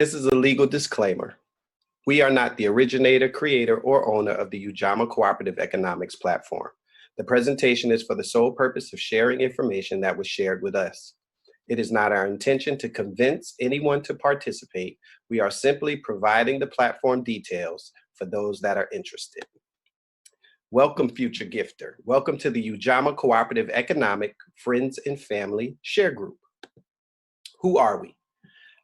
This is a legal disclaimer. We are not the originator, creator, or owner of the Ujamaa Cooperative Economics platform. The presentation is for the sole purpose of sharing information that was shared with us. It is not our intention to convince anyone to participate. We are simply providing the platform details for those that are interested. Welcome, future gifter. Welcome to the Ujamaa Cooperative Economic Friends and Family Share Group. Who are we?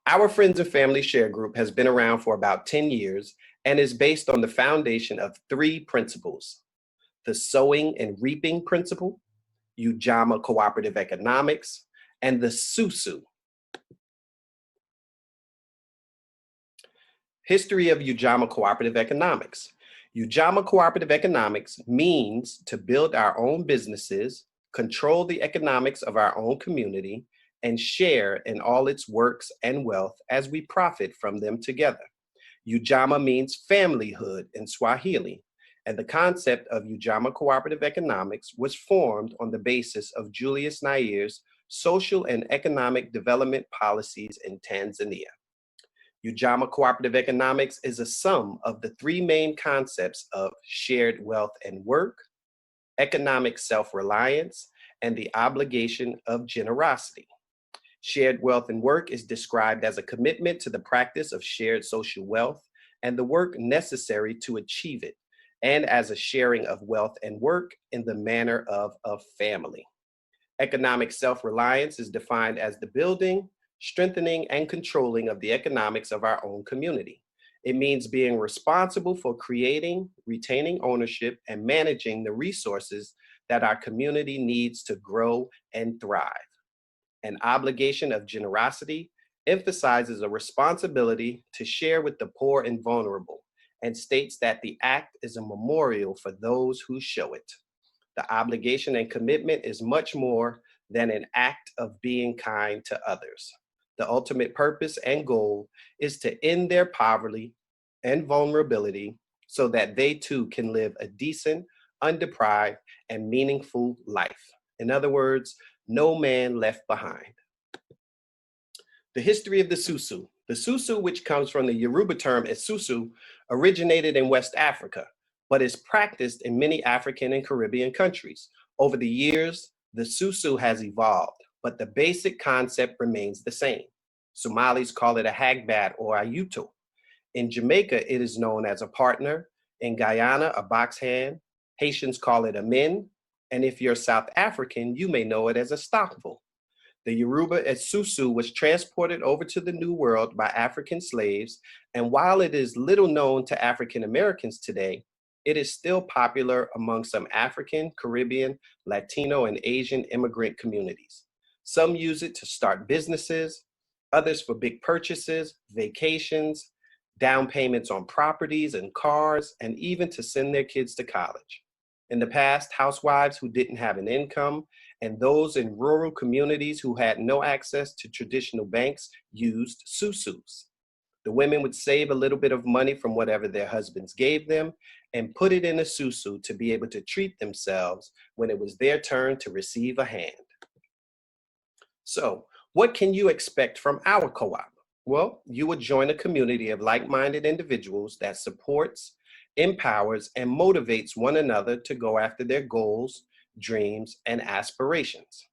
Our Friends and Family Share Group has been around for about 10 years and is based on the foundation of three principles: the sowing and reaping principle, Ujamaa Cooperative Economics, and the SUSU. History of Ujamaa Cooperative Economics. Ujamaa Cooperative Economics means to build our own businesses, control the economics of our own community, and share in all its works and wealth as we profit from them together. Ujamaa means familyhood in Swahili, and the concept of Ujamaa Cooperative Economics was formed on the basis of Julius Nyere's social and economic development policies in Tanzania. Ujamaa Cooperative Economics is a sum of the three main concepts of shared wealth and work, economic self-reliance, and the obligation of generosity. Shared wealth and work is described as a commitment to the practice of shared social wealth and the work necessary to achieve it, and as a sharing of wealth and work in the manner of a family. Economic self-reliance is defined as the building, strengthening, and controlling of the economics of our own community. It means being responsible for creating, retaining ownership, and managing the resources that our community needs to grow and thrive. An obligation of generosity emphasizes a responsibility to share with the poor and vulnerable, and states that the act is a memorial for those who show it. The obligation and commitment is much more than an act of being kind to others. The ultimate purpose and goal is to end their poverty and vulnerability so that they too can live a decent, undeprived, and meaningful life. In other words, no man left behind. The history of the SUSU. The SUSU, which comes from the Yoruba term esusu, originated in West Africa, but is practiced in many African and Caribbean countries. Over the years, the SUSU has evolved, but the basic concept remains the same. Somalis call it a hagbat or ayuto. In Jamaica, it is known as a partner. In Guyana, a box hand. Haitians call it a min. And if you're South African, you may know it as a stockful. The Yoruba esusu was transported over to the New World by African slaves, and while it is little known to African Americans today, it is still popular among some African, Caribbean, Latino, and Asian immigrant communities. Some use it to start businesses, others for big purchases, vacations, down payments on properties and cars, and even to send their kids to college. In the past, housewives who didn't have an income and those in rural communities who had no access to traditional banks used susus. The women would save a little bit of money from whatever their husbands gave them and put it in a susu to be able to treat themselves when it was their turn to receive a hand. So, what can you expect from our co-op? Well, you would join a community of like-minded individuals that supports, empowers, and motivates one another to go after their goals, dreams, and aspirations.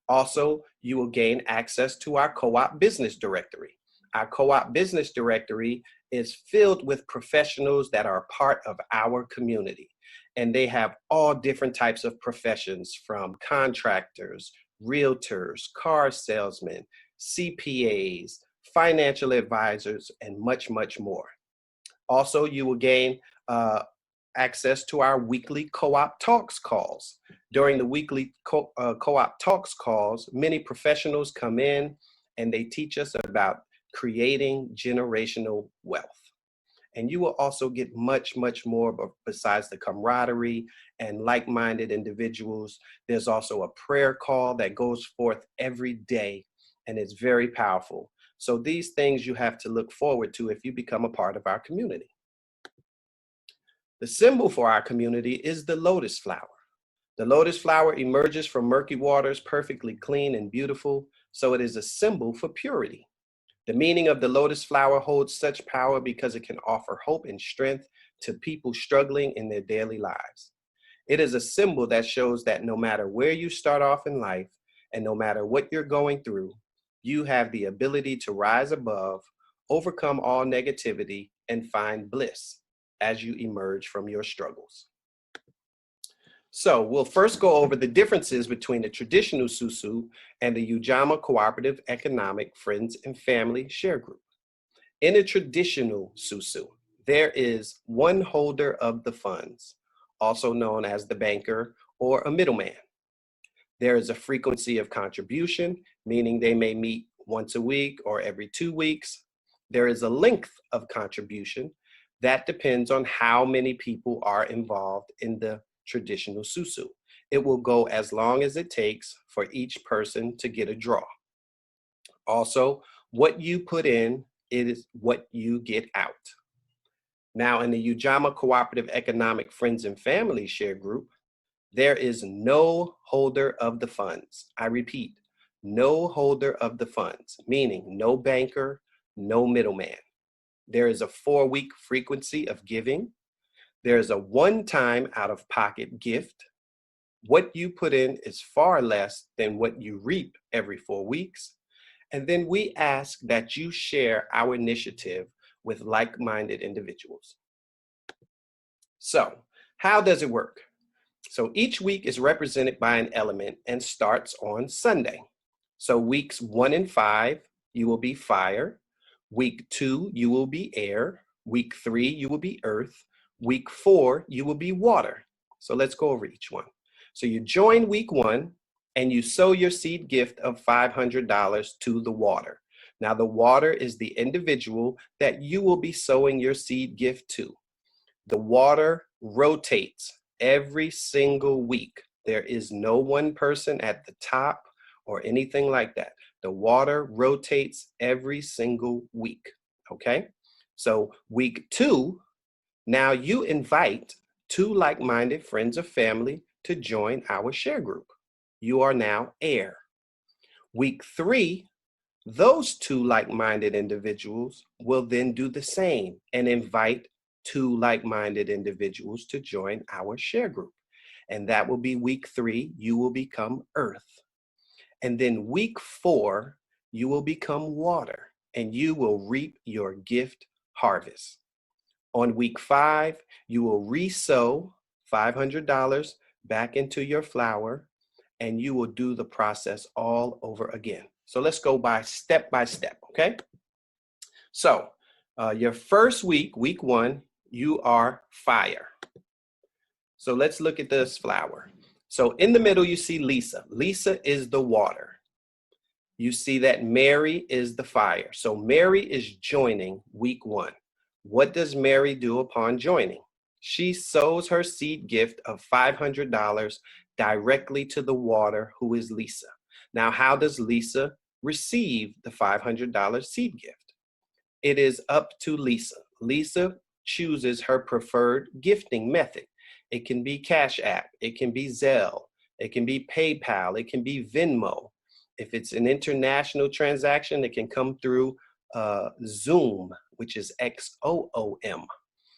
Also, you will gain access to our co-op business directory. Our co-op business directory is filled with professionals that are part of our community, and they have all different types of professions, from contractors, realtors, car salesmen, CPAs, financial advisors, and much, much more. Also, you will gain access to our weekly co-op talks calls. During the weekly co-op talks calls, many professionals come in and they teach us about creating generational wealth. And you will also get much, much more besides the camaraderie and like-minded individuals. There's also a prayer call that goes forth every day, and it's very powerful. So these things you have to look forward to if you become a part of our community. The symbol for our community is the lotus flower. The lotus flower emerges from murky waters, perfectly clean and beautiful, so it is a symbol for purity. The meaning of the lotus flower holds such power because it can offer hope and strength to people struggling in their daily lives. It is a symbol that shows that no matter where you start off in life and no matter what you're going through, you have the ability to rise above, overcome all negativity, and find bliss as you emerge from your struggles. So we'll first go over the differences between the traditional Susu and the Ujamaa Cooperative Economic Friends and Family Share Group. In a traditional Susu, there is one holder of the funds, also known as the banker or a middleman. There is a frequency of contribution, meaning they may meet once a week or every 2 weeks. There is a length of contribution that depends on how many people are involved in the traditional Susu. It will go as long as it takes for each person to get a draw. Also, what you put in is what you get out. Now, in the Ujamaa Cooperative Economic Friends and Family Share Group, there is no holder of the funds. I repeat, no holder of the funds, meaning no banker, no middleman. There is a 4-week frequency of giving. There is a one-time out-of-pocket gift. What you put in is far less than what you reap every 4 weeks. And then we ask that you share our initiative with like-minded individuals. So, how does it work? So each week is represented by an element and starts on Sunday. So weeks 1 and 5, you will be fire. Week 2, you will be air. Week 3, you will be earth. Week 4, you will be water. So let's go over each one. So you join week 1 and you sow your seed gift of $500 to the water. Now the water is the individual that you will be sowing your seed gift to. The water rotates every single week. There is no one person at the top or anything like that. The water rotates every single week, okay? So week 2, now you invite 2 like-minded friends or family to join our share group. You are now air. Week 3, those 2 like-minded individuals will then do the same and invite 2 like-minded individuals to join our share group. And that will be week 3, you will become earth. And then week 4, you will become water and you will reap your gift harvest. On week 5, you will re-sow $500 back into your flower and you will do the process all over again. So let's go by step, okay? So your first week, week 1, you are fire. So let's look at this flower. So in the middle, you see Lisa. Lisa is the water. You see that Mary is the fire. So Mary is joining week 1. What does Mary do upon joining? She sows her seed gift of $500 directly to the water, who is Lisa. Now, how does Lisa receive the $500 seed gift? It is up to Lisa. Lisa chooses her preferred gifting method. It can be Cash App, it can be Zelle, it can be PayPal, it can be Venmo. If it's an international transaction, it can come through Zoom, which is XOOM.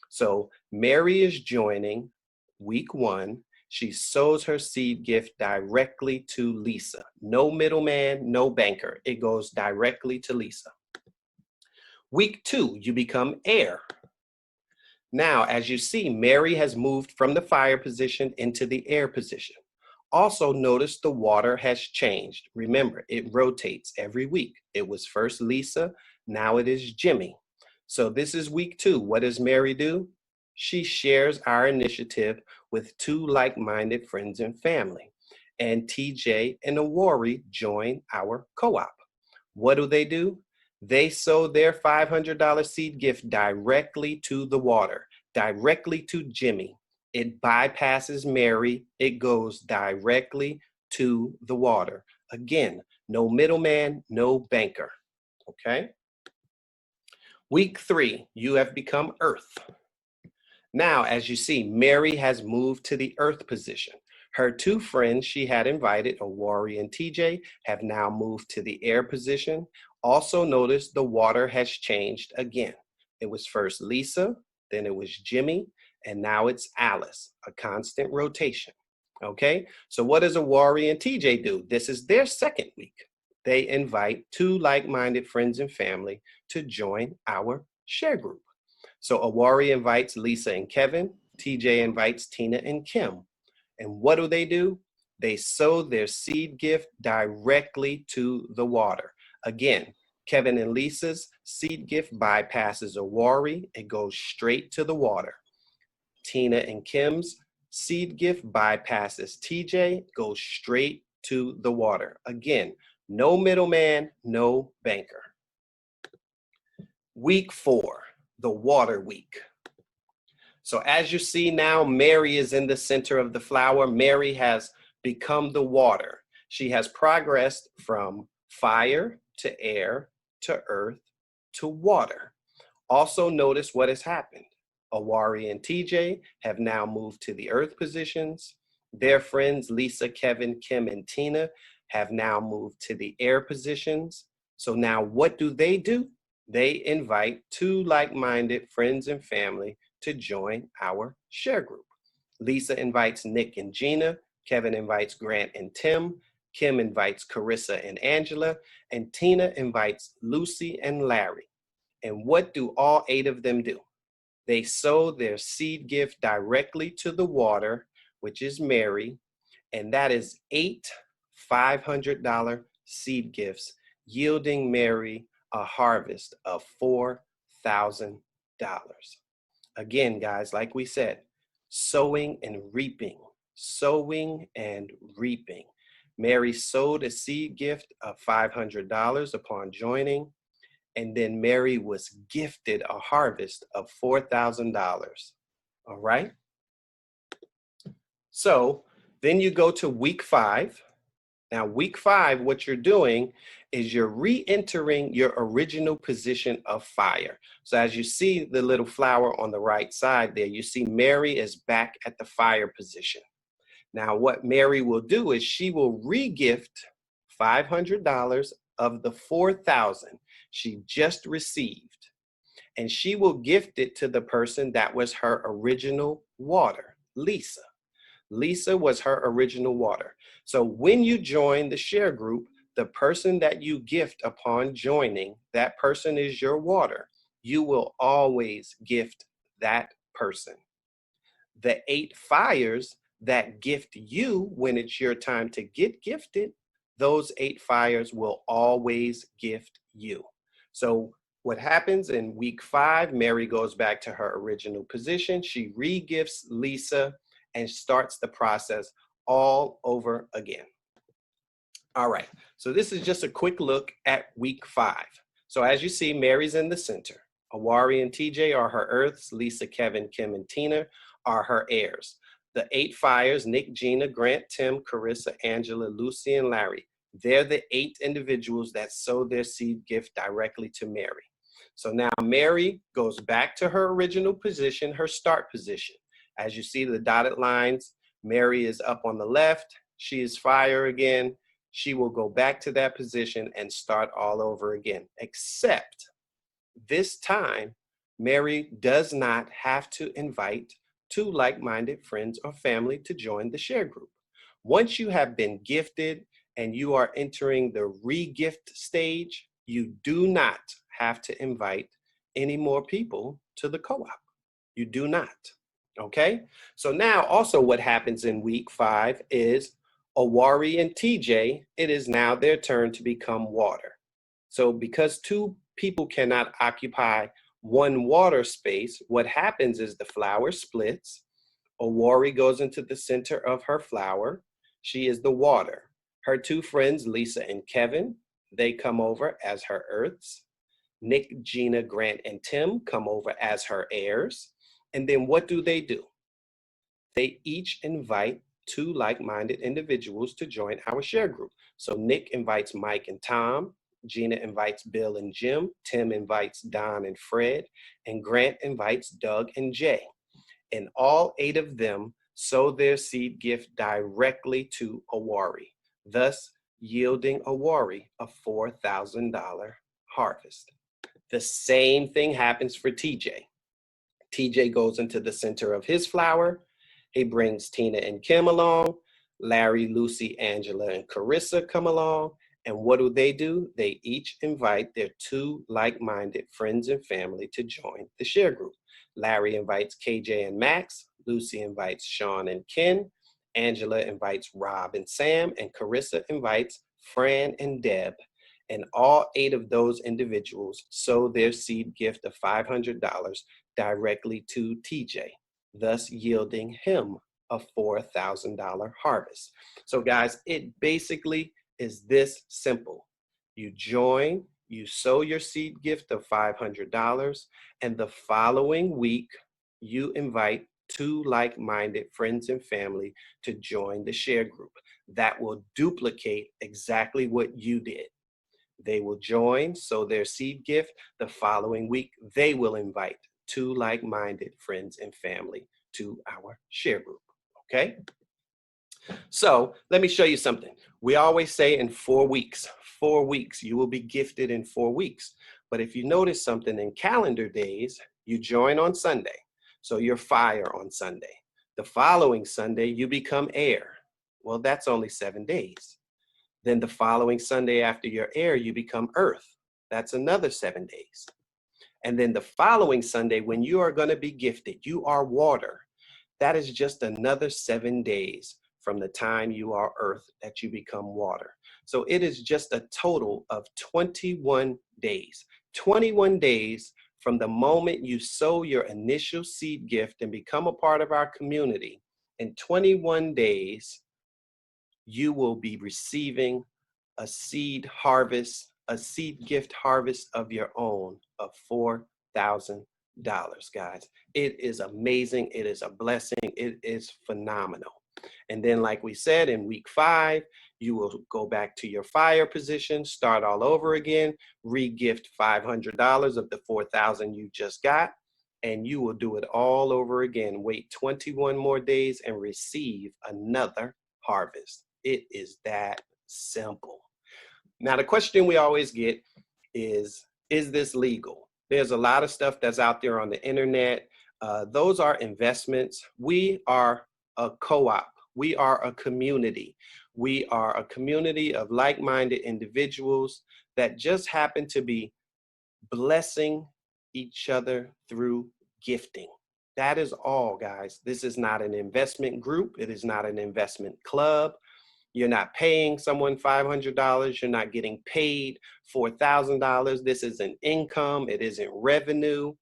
So Mary is joining week 1. She sows her seed gift directly to Lisa. No middleman, no banker. It goes directly to Lisa. Week 2, you become air. Now, as you see, Mary has moved from the fire position into the air position. Also notice the water has changed. Remember, it rotates every week. It was first Lisa, now it is Jimmy. So this is week 2. What does Mary do? She shares our initiative with 2 like-minded friends and family. And TJ and Awori join our co-op. What do? They sow their $500 seed gift directly to the water, directly to Jimmy. It bypasses Mary. It goes directly to the water. Again, no middleman, no banker, okay? Week 3, you have become earth. Now, as you see, Mary has moved to the earth position. Her 2 friends she had invited, Awori and TJ, have now moved to the air position. Also notice the water has changed again. It was first Lisa, then it was Jimmy, and now it's Alice, a constant rotation. Okay, so what does Awari and TJ do? This is their second week. They invite two like-minded friends and family to join our share group. So Awari invites Lisa and Kevin, TJ invites Tina and Kim. And what do? They sow their seed gift directly to the water. Again, Kevin and Lisa's seed gift bypasses Awari. It goes straight to the water. Tina and Kim's seed gift bypasses TJ, goes straight to the water. Again, no middleman, no banker. Week 4, the water week. So as you see now, Mary is in the center of the flower. Mary has become the water. She has progressed from fire to air to earth to water. Also notice what has happened. Awari and TJ have now moved to the earth positions. Their friends Lisa, Kevin, Kim, and Tina have now moved to the air positions. So now what do? They invite two like-minded friends and family to join our share group. Lisa invites Nick and Gina, Kevin invites Grant and Tim, Kim invites Carissa and Angela, and Tina invites Lucy and Larry. And what do all 8 of them do? They sow their seed gift directly to the water, which is Mary, and that is 8 $500 seed gifts, yielding Mary a harvest of $4,000. Again, guys, like we said, sowing and reaping, sowing and reaping. Mary sowed a seed gift of $500 upon joining, and then Mary was gifted a harvest of $4,000. All right? So then you go to week 5. Now, week 5, what you're doing is you're re-entering your original position of fire. So as you see the little flower on the right side there, you see Mary is back at the fire position. Now, what Mary will do is she will re-gift $500 of the $4,000 she just received, and she will gift it to the person that was her original water, Lisa. Lisa was her original water. So when you join the share group, the person that you gift upon joining, that person is your water. You will always gift that person. The 8 fires that gift you when it's your time to get gifted, those 8 fires will always gift you. So what happens in week 5, Mary goes back to her original position. She re-gifts Lisa and starts the process all over again. All right, so this is just a quick look at week 5. So as you see, Mary's in the center. Awari and TJ are her earths. Lisa, Kevin, Kim, and Tina are her airs. The 8 fires, Nick, Gina, Grant, Tim, Carissa, Angela, Lucy, and Larry, they're the 8 individuals that sow their seed gift directly to Mary. So now Mary goes back to her original position, her start position. As you see the dotted lines, Mary is up on the left. She is fire again. She will go back to that position and start all over again, except this time, Mary does not have to invite 2 like-minded friends or family to join the share group. Once you have been gifted and you are entering the re-gift stage, you do not have to invite any more people to the co-op. You do not. Okay? So now also what happens in week 5 is Awari and TJ, it is now their turn to become water. So because 2 people cannot occupy one water space, what happens is the flower splits. Awari goes into the center of her flower. She is the water. Her 2 friends, Lisa and Kevin, they come over as her earths. Nick, Gina, Grant, and Tim come over as her airs. And then what do? They each invite 2 like-minded individuals to join our share group. So Nick invites Mike and Tom, Gina invites Bill and Jim, Tim invites Don and Fred, and Grant invites Doug and Jay. And all 8 of them sow their seed gift directly to Awari, thus yielding Awari a $4,000 harvest. The same thing happens for TJ. TJ goes into the center of his flower. He brings Tina and Kim along. Larry, Lucy, Angela, and Carissa come along. And what do? They each invite their 2 like-minded friends and family to join the share group. Larry invites KJ and Max. Lucy invites Sean and Ken. Angela invites Rob and Sam. And Carissa invites Fran and Deb. And all 8 of those individuals sow their seed gift of $500 directly to TJ, thus yielding him a $4,000 harvest. So guys, it basically is this simple. You join, you sow your seed gift of $500, and the following week, you invite 2 like-minded friends and family to join the share group. That will duplicate exactly what you did. They will join, sow their seed gift. The following week, they will invite 2 like-minded friends and family to our share group, okay? So let me show you something. We always say in 4 weeks, you will be gifted in 4 weeks. But if you notice something in calendar days, you join on Sunday. So you're fire on Sunday. The following Sunday, you become air. Well, that's only 7 days. Then the following Sunday after your air, you become earth. That's another 7 days. And then the following Sunday, when you are going to be gifted, you are water. That is just another 7 days from the time you are earth that you become water. So it is just a total of 21 days. 21 days from the moment you sow your initial seed gift and become a part of our community. In 21 days, you will be receiving a seed harvest, a seed gift harvest of your own of $4,000, guys. It is amazing. It is a blessing. It is phenomenal. And then, like we said, in week 5, you will go back to your fire position, start all over again, re-gift $500 of the $4,000 you just got, and you will do it all over again. Wait 21 more days and receive another harvest. It is that simple. Now, the question we always get is this legal? There's a lot of stuff that's out there on the internet. Those are investments. We are a co-op. We are a community. We are a community of like-minded individuals that just happen to be blessing each other through gifting. That is all, guys. This is not an investment group. It is not an investment club. You're not paying someone $500. You're not getting paid $4,000. This isn't income. It isn't revenue.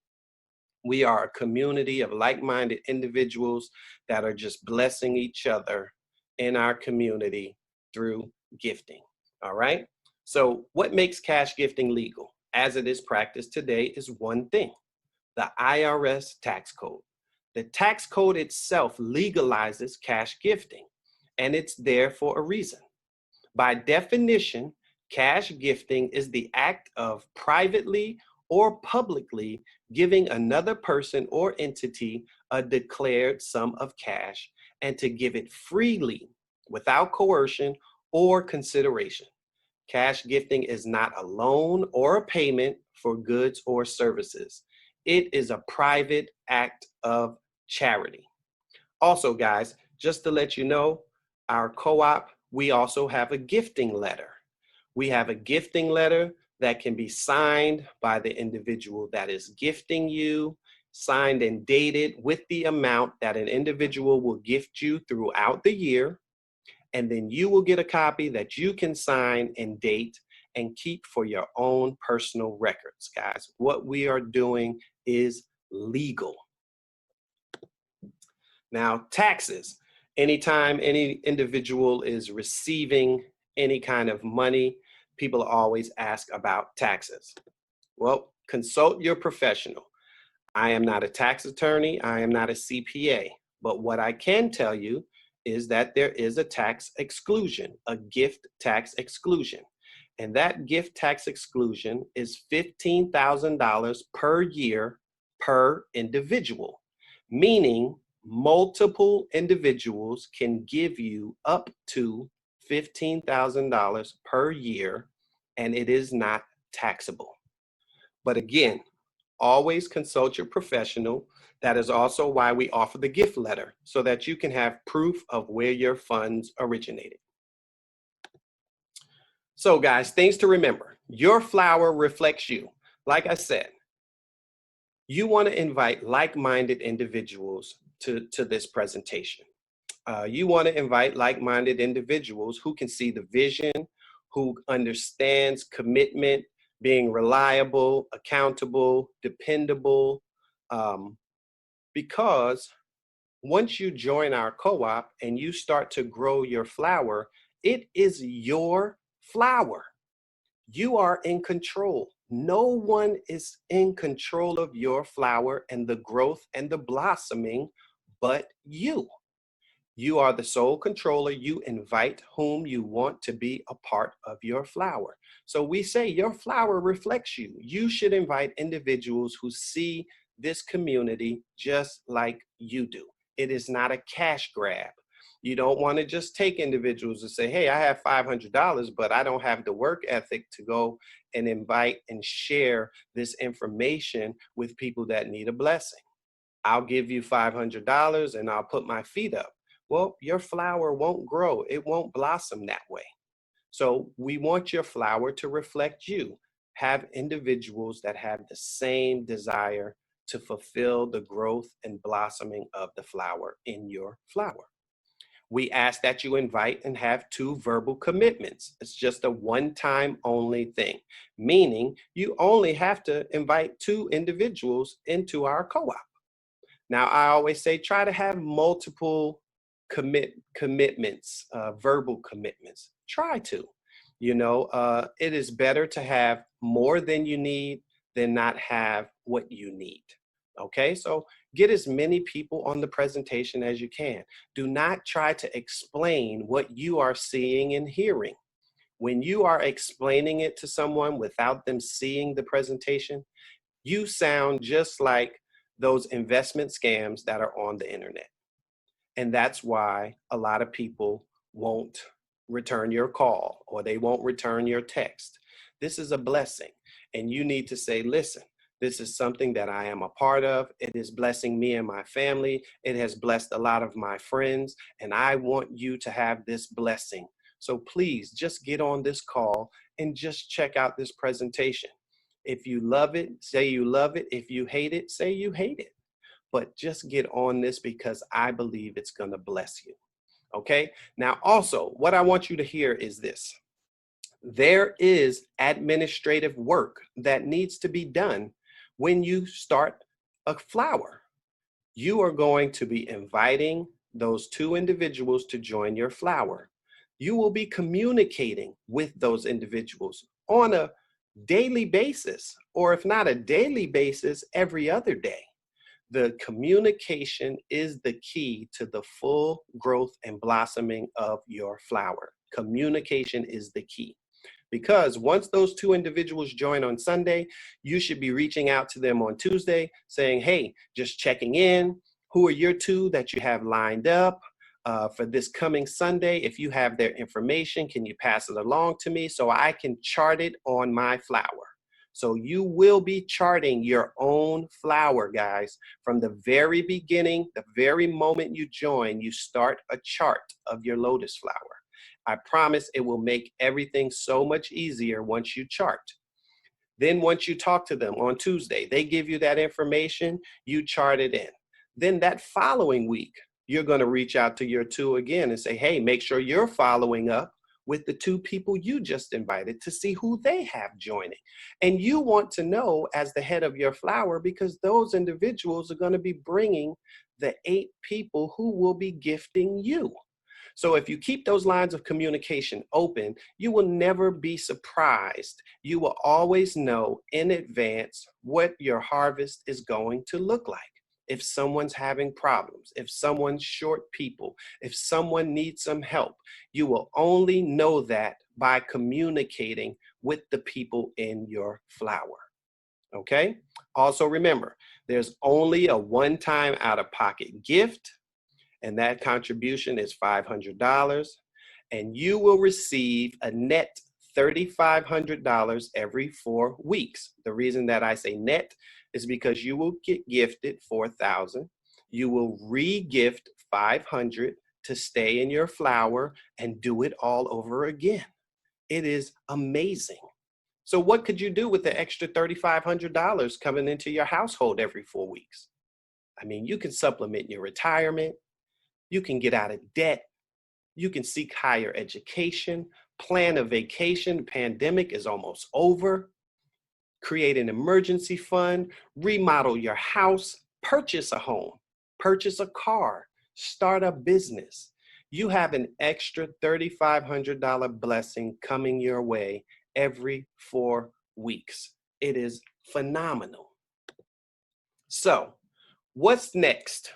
We are a community of like-minded individuals that are just blessing each other in our community through gifting. All right. So what makes cash gifting legal as it is practiced today is one thing: the IRS tax code. The tax code itself legalizes cash gifting, and it's there for a reason. By definition, cash gifting is the act of privately or publicly giving another person or entity a declared sum of cash, and to give it freely without coercion or consideration. Cash gifting is not a loan or a payment for goods or services. It is a private act of charity. Also, guys, just to let you know, our co-op, we also have a gifting letter. We have a gifting letter that can be signed by the individual that is gifting you, signed and dated with the amount that an individual will gift you throughout the year. And then you will get a copy that you can sign and date and keep for your own personal records, guys. What we are doing is legal. Now, taxes. Anytime any individual is receiving any kind of money, people always ask about taxes. Well, consult your professional. I am not a tax attorney. I am not a CPA. But what I can tell you is that there is a tax exclusion, a gift tax exclusion. And that gift tax exclusion is $15,000 per year per individual, meaning multiple individuals can give you up to $15,000 per year, and it is not taxable. But again, always consult your professional. That is also why we offer the gift letter, so that you can have proof of where your funds originated. So guys, things to remember. Your flower reflects you. Like I said, you want to invite like-minded individuals to this presentation. You want to invite like-minded individuals who can see the vision, who understands commitment, being reliable, accountable, dependable, because once you join our co-op and you start to grow your flower, it is your flower. You are in control. No one is in control of your flower and the growth and the blossoming but you. You are the sole controller. You invite whom you want to be a part of your flower. So we say your flower reflects you. You should invite individuals who see this community just like you do. It is not a cash grab. You don't want to just take individuals and say, hey, I have $500, but I don't have the work ethic to go and invite and share this information with people that need a blessing. I'll give you $500 and I'll put my feet up. Well, your flower won't grow. It won't blossom that way. So we want your flower to reflect you. Have individuals that have the same desire to fulfill the growth and blossoming of the flower in your flower. We ask that you invite and have 2 verbal commitments. It's just a one-time only thing, meaning you only have to invite 2 individuals into our co-op. Now, I always say try to have multiple commitments, verbal commitments. Try to. It is better to have more than you need than not have what you need. Okay, so get as many people on the presentation as you can. Do not try to explain what you are seeing and hearing. When you are explaining it to someone without them seeing the presentation, you sound just like those investment scams that are on the internet. And that's why a lot of people won't return your call or they won't return your text. This is a blessing. And you need to say, listen, this is something that I am a part of. It is blessing me and my family. It has blessed a lot of my friends. And I want you to have this blessing. So please just get on this call and just check out this presentation. If you love it, say you love it. If you hate it, say you hate it. But just get on this because I believe it's going to bless you. Okay? Now, also, what I want you to hear is this. There is administrative work that needs to be done when you start a flower. You are going to be inviting those 2 individuals to join your flower. You will be communicating with those individuals on a daily basis, or if not a daily basis, every other day. The communication is the key to the full growth and blossoming of your flower. Communication is the key. Because once those 2 individuals join on Sunday, you should be reaching out to them on Tuesday saying, hey, just checking in. Who are your 2 that you have lined up for this coming Sunday? If you have their information, can you pass it along to me so I can chart it on my flower? So you will be charting your own flower, guys. From the very beginning, the very moment you join, you start a chart of your lotus flower. I promise it will make everything so much easier once you chart. Then once you talk to them on Tuesday, they give you that information, you chart it in. Then that following week, you're going to reach out to your 2 again and say, hey, make sure you're following up with the 2 people you just invited to see who they have joining. And you want to know as the head of your flower, because those individuals are going to be bringing the 8 people who will be gifting you. So if you keep those lines of communication open, you will never be surprised. You will always know in advance what your harvest is going to look like. If someone's having problems, if someone's short people, if someone needs some help, you will only know that by communicating with the people in your flower. Okay? Also remember, there's only a one-time out-of-pocket gift, and that contribution is $500, and you will receive a net $3,500 every 4 weeks. The reason that I say net is because you will get gifted 4,000. You will re-gift 500 to stay in your flower and do it all over again. It is amazing. So what could you do with the extra $3,500 coming into your household every 4 weeks? I mean, you can supplement your retirement. You can get out of debt. You can seek higher education, plan a vacation. The pandemic is almost over. Create an emergency fund, remodel your house, purchase a home, purchase a car, start a business. You have an extra $3,500 blessing coming your way every 4 weeks. It is phenomenal. So, what's next?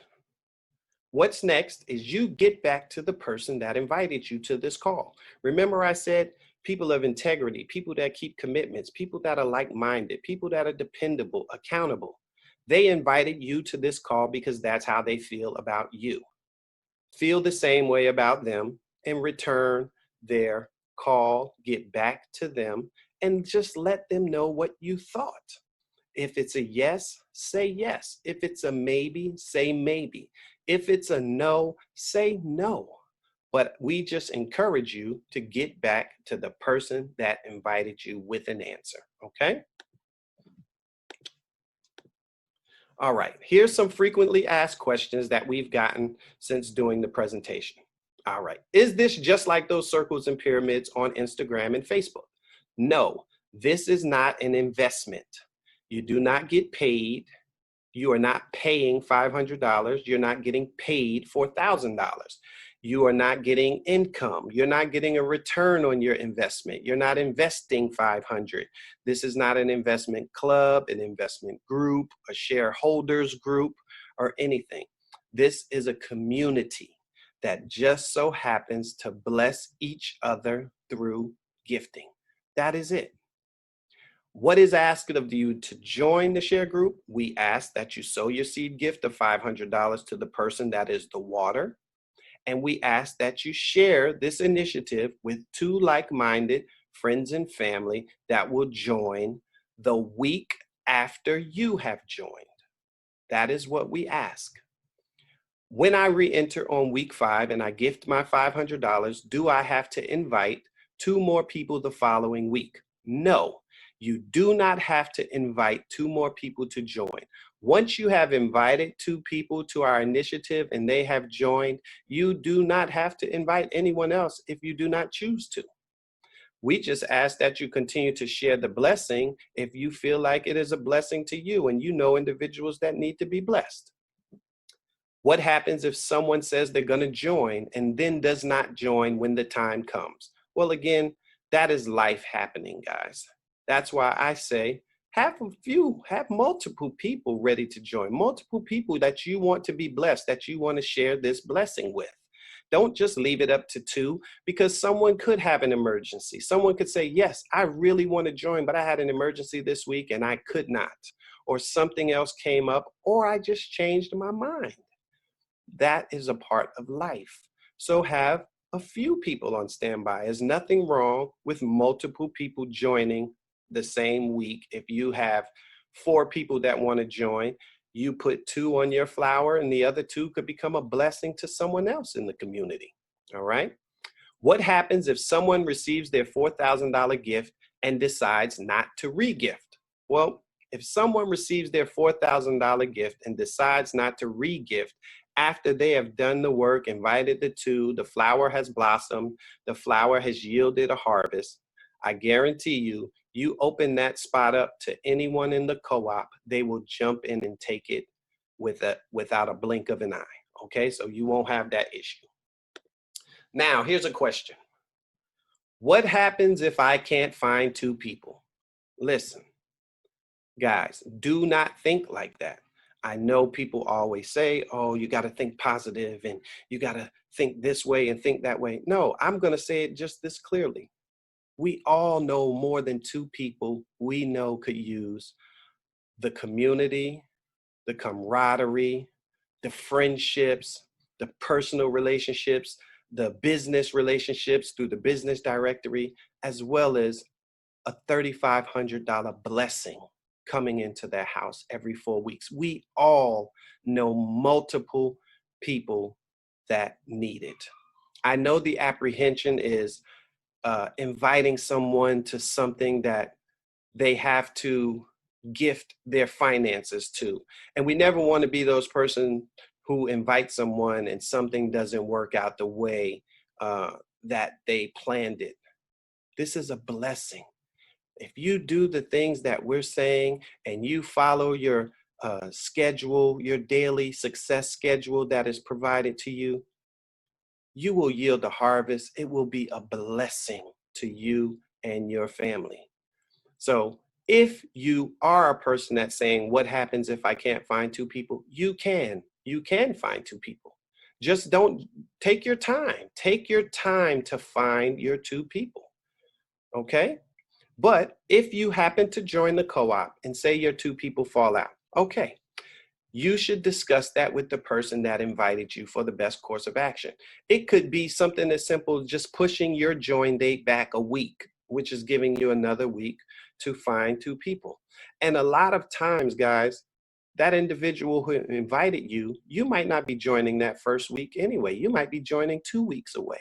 What's next is you get back to the person that invited you to this call. Remember I said people of integrity, people that keep commitments, people that are like-minded, people that are dependable, accountable. They invited you to this call because that's how they feel about you. Feel the same way about them and return their call, get back to them, and just let them know what you thought. If it's a yes, say yes. If it's a maybe, say maybe. If it's a no, say no. But we just encourage you to get back to the person that invited you with an answer, okay? All right, here's some frequently asked questions that we've gotten since doing the presentation. All right, is this just like those circles and pyramids on Instagram and Facebook? No, this is not an investment. You do not get paid. You are not paying $500. You're not getting paid $4,000. You are not getting income. You're not getting a return on your investment. You're not investing 500. This is not an investment club, an investment group, a shareholders group, or anything. This is a community that just so happens to bless each other through gifting. That is it. What is asked of you to join the share group? We ask that you sow your seed gift of $500 to the person that is the water. And we ask that you share this initiative with 2 like-minded friends and family that will join the week after you have joined. That is what we ask. When I re-enter on week 5 and I gift my $500, do I have to invite 2 more people the following week? No. You do not have to invite 2 more people to join. Once you have invited 2 people to our initiative and they have joined, you do not have to invite anyone else if you do not choose to. We just ask that you continue to share the blessing if you feel like it is a blessing to you and you know individuals that need to be blessed. What happens if someone says they're going to join and then does not join when the time comes? Well, again, that is life happening, guys. That's why I say have multiple people ready to join, multiple people that you want to be blessed, that you want to share this blessing with. Don't just leave it up to 2 because someone could have an emergency. Someone could say, yes, I really want to join, but I had an emergency this week and I could not, or something else came up, or I just changed my mind. That is a part of life. So have a few people on standby. There's nothing wrong with multiple people joining the same week. If you have 4 people that want to join, you put 2 on your flower and the other 2 could become a blessing to someone else in the community. All right. What happens if someone receives their $4,000 gift and decides not to re-gift? Well, if someone receives their $4,000 gift and decides not to re-gift after they have done the work, invited the 2, the flower has blossomed, the flower has yielded a harvest, I guarantee you, you open that spot up to anyone in the co-op, they will jump in and take it without a blink of an eye. Okay, so you won't have that issue. Now, here's a question. What happens if I can't find 2 people? Listen, guys, do not think like that. I know people always say, oh, you got to think positive and you got to think this way and think that way. No, I'm going to say it just this clearly. We all know more than 2 people we know could use the community, the camaraderie, the friendships, the personal relationships, the business relationships through the business directory, as well as a $3,500 blessing coming into their house every 4 weeks. We all know multiple people that need it. I know the apprehension is inviting someone to something that they have to gift their finances to. And we never want to be those person who invite someone and something doesn't work out the way that they planned it. This is a blessing. If you do the things that we're saying and you follow your schedule, your daily success schedule that is provided to you, you will yield a harvest. It will be a blessing to you and your family. So if you are a person that's saying, what happens if I can't find two people? You can find two people. Just don't take your time. Take your time to find your two people. Okay? But if you happen to join the co-op and say your two people fall out, okay, you should discuss that with the person that invited you for the best course of action. It could be something as simple as just pushing your join date back a week, which is giving you another week to find two people. And a lot of times, guys, that individual who invited you, you might not be joining that first week anyway. You might be joining 2 weeks away.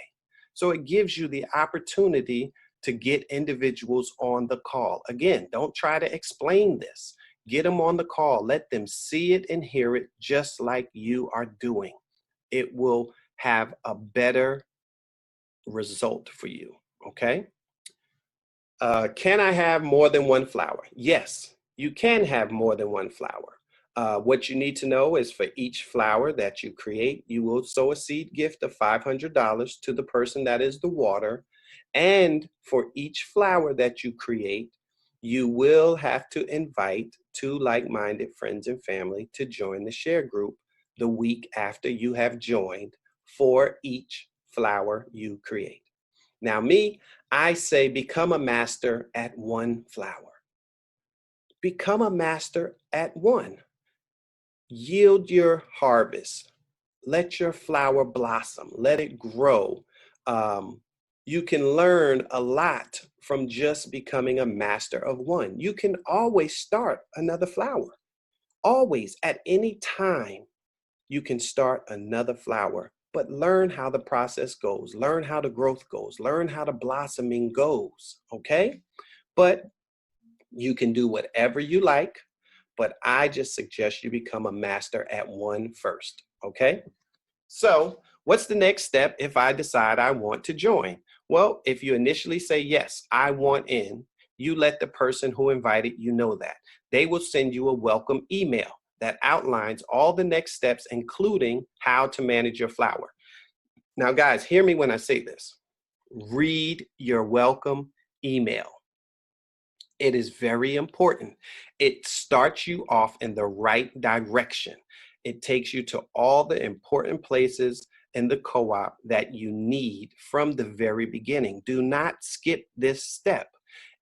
So it gives you the opportunity to get individuals on the call. Again, don't try to explain this. Get them on the call. Let them see it and hear it just like you are doing. It will have a better result for you, okay? Can I have more than one flower? Yes, you can have more than one flower. What you need to know is for each flower that you create, you will sow a seed gift of $500 to the person that is the water. And for each flower that you create, you will have to invite two like-minded friends and family to join the share group the week after you have joined for each flower you create. Now me, I say become a master at one flower. Become a master at one. Yield your harvest. Let your flower blossom. Let it grow. You can learn a lot from just becoming a master of one. You can always start another flower. Always, at any time, you can start another flower, but learn how the process goes. Learn how the growth goes. Learn how the blossoming goes, okay? But you can do whatever you like, but I just suggest you become a master at one first, okay? So what's the next step if I decide I want to join? Well, if you initially say, yes, I want in, you let the person who invited you know that. They will send you a welcome email that outlines all the next steps, including how to manage your flower. Now, guys, hear me when I say this. Read your welcome email. It is very important. It starts you off in the right direction. It takes you to all the important places in the co-op that you need from the very beginning. Do not skip this step.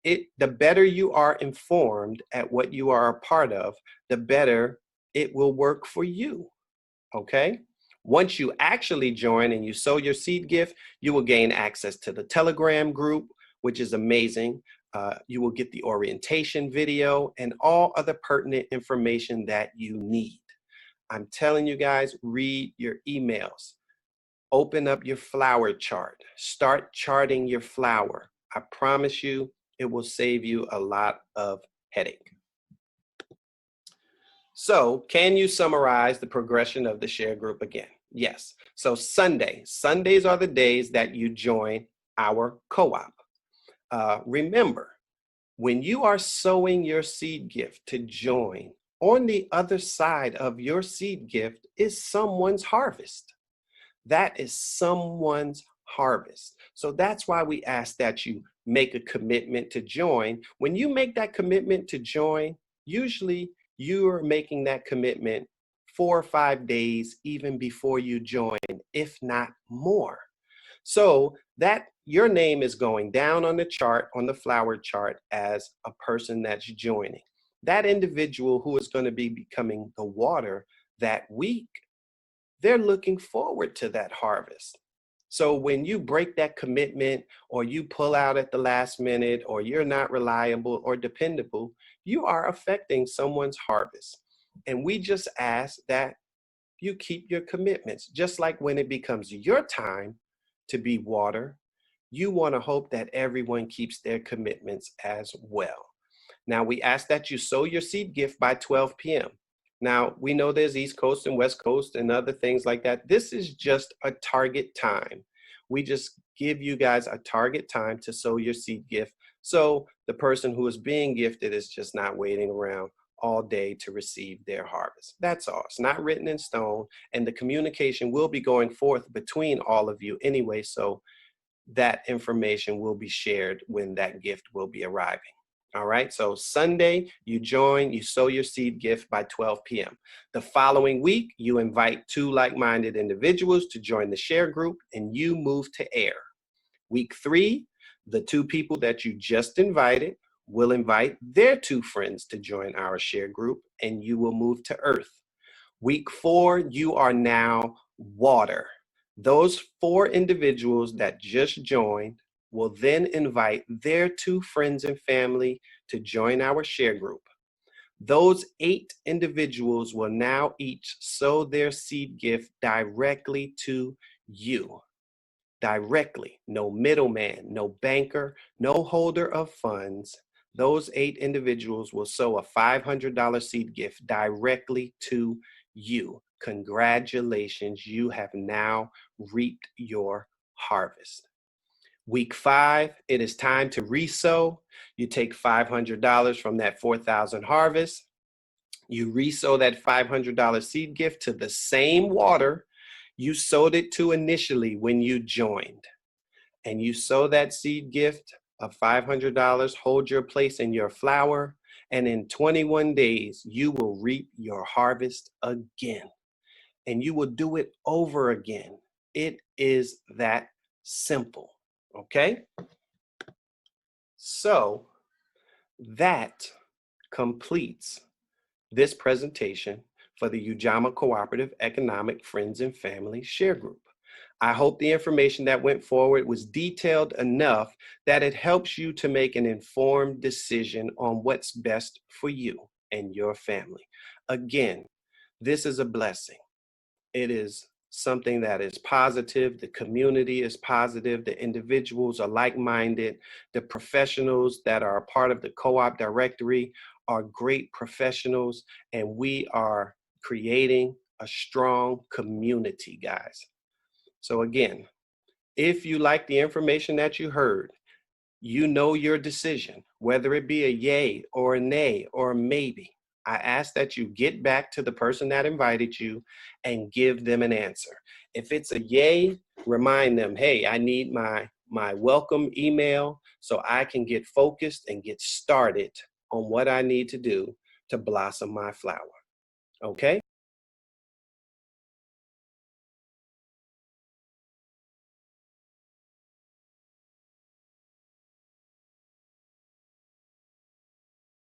The better you are informed at what you are a part of, the better it will work for you, okay? Once you actually join and you sow your seed gift, you will gain access to the Telegram group, which is amazing. You will get the orientation video and all other pertinent information that you need. I'm telling you guys, read your emails. Open up your flower chart. Start charting your flower. I promise you, it will save you a lot of headache. So, can you summarize the progression of the share group again? Yes. So Sundays are the days that you join our co-op. Remember, when you are sowing your seed gift to join, on the other side of your seed gift is someone's harvest. That is someone's harvest. So that's why we ask that you make a commitment to join. When you make that commitment to join, usually you're making that commitment 4 or 5 days even before you join, if not more. So that your name is going down on the chart, on the flower chart, as a person that's joining. That individual who is going to be becoming the water that week, they're looking forward to that harvest. So when you break that commitment or you pull out at the last minute or you're not reliable or dependable, you are affecting someone's harvest. And we just ask that you keep your commitments. Just like when it becomes your time to be water, you want to hope that everyone keeps their commitments as well. Now, we ask that you sow your seed gift by 12 p.m. Now, we know there's East Coast and West Coast and other things like that. This is just a target time. We just give you guys a target time to sow your seed gift. So the person who is being gifted is just not waiting around all day to receive their harvest. That's all. It's not written in stone, and the communication will be going forth between all of you anyway. So that information will be shared when that gift will be arriving. All right, so Sunday, you join, you sow your seed gift by 12 p.m. The following week, you invite 2 like-minded individuals to join the share group, and you move to air. Week 3, the 2 people that you just invited will invite their 2 friends to join our share group, and you will move to earth. Week 4, you are now water. Those 4 individuals that just joined will then invite their 2 friends and family to join our share group. Those 8 individuals will now each sow their seed gift directly to you. Directly, no middleman, no banker, no holder of funds. Those 8 individuals will sow a $500 seed gift directly to you. Congratulations, you have now reaped your harvest. Week 5, it is time to resow. You take $500 from that 4,000 harvest. You resow that $500 seed gift to the same water you sowed it to initially when you joined. And you sow that seed gift of $500, hold your place in your flower, and in 21 days, you will reap your harvest again. And you will do it over again. It is that simple. Okay, so that completes this presentation for the Ujamaa Cooperative Economic Friends and Family Share Group. I hope the information that went forward was detailed enough that it helps you to make an informed decision on what's best for you and your family. Again, this is a blessing. It is something that is positive, the community is positive, the individuals are like-minded, the professionals that are a part of the co-op directory are great professionals, and we are creating a strong community, guys. So again, if you like the information that you heard, you know your decision, whether it be a yay or a nay or a maybe. I ask that you get back to the person that invited you and give them an answer. If it's a yay, remind them, hey, I need my welcome email so I can get focused and get started on what I need to do to blossom my flower. Okay?